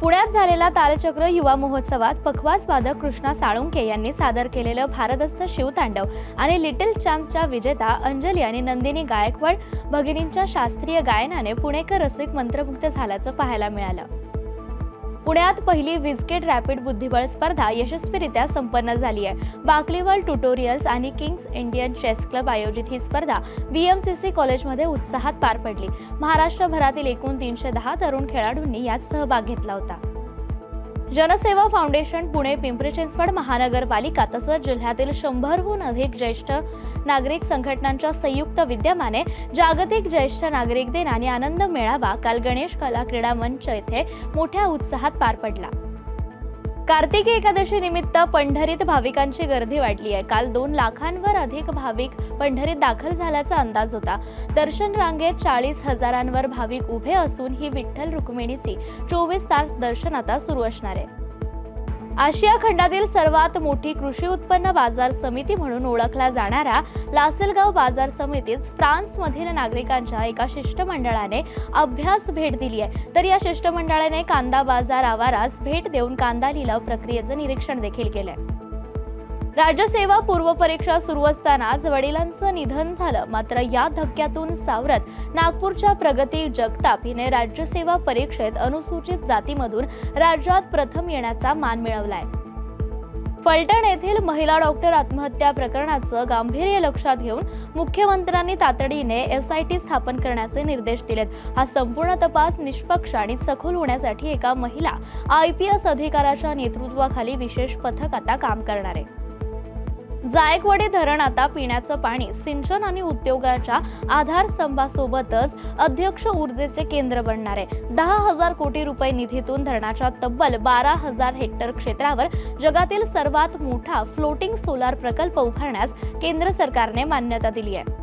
पुण्यात झालेल्या तालचक्र युवा महोत्सवात पखवाज वादक कृष्णा साळुंखे यांनी सादर केलेलं भारदस्त शिवतांडव आणि लिटिल चॅम्पच्या विजेता अंजली आणि नंदिनी गायकवाड भगिनींच्या शास्त्रीय गायनाने पुणेकर रसिक मंत्रमुग्ध झाल्याचं पाहायला मिळालं। पुण्यात पहिली विस्केट रॅपिड बुद्धिबळ स्पर्धा यशस्वीरित्या संपन्न झाली आहे। बाकलीवाल ट्युटोरियल्स आणि किंग्स इंडियन चेस क्लब आयोजित ही स्पर्धा बीएमसीसी कॉलेजमध्ये उत्साहात पार पडली। महाराष्ट्रभरातील एकूण 310 तरुण खेळाडूंनी यात सहभाग घेतला होता। जनसेवा फाउंडेशन पुणे, पिंपरी चिंचवड महानगरपालिका तसंच जिल्ह्यातील 100हून अधिक ज्येष्ठ नागरिक संघटनांच्या संयुक्त विद्यमाने जागतिक ज्येष्ठ नागरिक दिन आणि आनंद मेळावा काल गणेश कला क्रीडा मंच येथे मोठ्या उत्साहात पार पडला। कार्तिकी एकादशी निमित्त पंढरीत भाविकांची गर्दी वाढली आहे। काल 2 लाखांवर अधिक भाविक पंढरीत दाखल झाल्याचा अंदाज होता। दर्शन रांगेत 40,000वर भाविक उभे असून ही विठ्ठल रुक्मिणीची 24 तास दर्शन आता सुरू असणार आहे। आशिया खंडातील सर्वात मोठी कृषी उत्पन्न बाजार समिती म्हणून ओळखला जाणाऱ्या लासलगाव बाजार समितीत फ्रान्समधील नागरिकांच्या एका शिष्टमंडळाने अभ्यास भेट दिली आहे। तर या शिष्टमंडळाने कांदा बाजार आवारास भेट देऊन कांदा लिलाव प्रक्रियेचं निरीक्षण देखील केलंय। राज्यसेवा पूर्व परीक्षा सुरू असतानाच वडिलांचं निधन झालं। मात्र या धक्क्यातून सावरत नागपूरच्या प्रगती जगताप हिने राज्यसेवा परीक्षेत अनुसूचित जातीमधून राज्यात प्रथम येण्याचा मान मिळवलाय। फलटण येथील महिला डॉक्टर आत्महत्या प्रकरणाचं गांभीर्य लक्षात घेऊन मुख्यमंत्र्यांनी तातडीने SIT स्थापन करण्याचे निर्देश दिलेत। हा संपूर्ण तपास निष्पक्ष आणि सखोल होण्यासाठी एका महिला IPS अधिकाऱ्याच्या नेतृत्वाखाली विशेष पथक आता काम करणार आहे। जायकवाडी धरण आता पिण्याचं पाणी, सिंचन आणि उद्योगाच्या आधारस्तंभासोबतच अध्यक्ष ऊर्जेचे केंद्र बनणार आहे। 10,000 कोटी रुपये निधीतून धरणाच्या तब्बल 12,000 हेक्टर क्षेत्रावर जगातील सर्वात मोठा फ्लोटिंग सोलार प्रकल्प उभारण्यास केंद्र सरकारने मान्यता दिली आहे।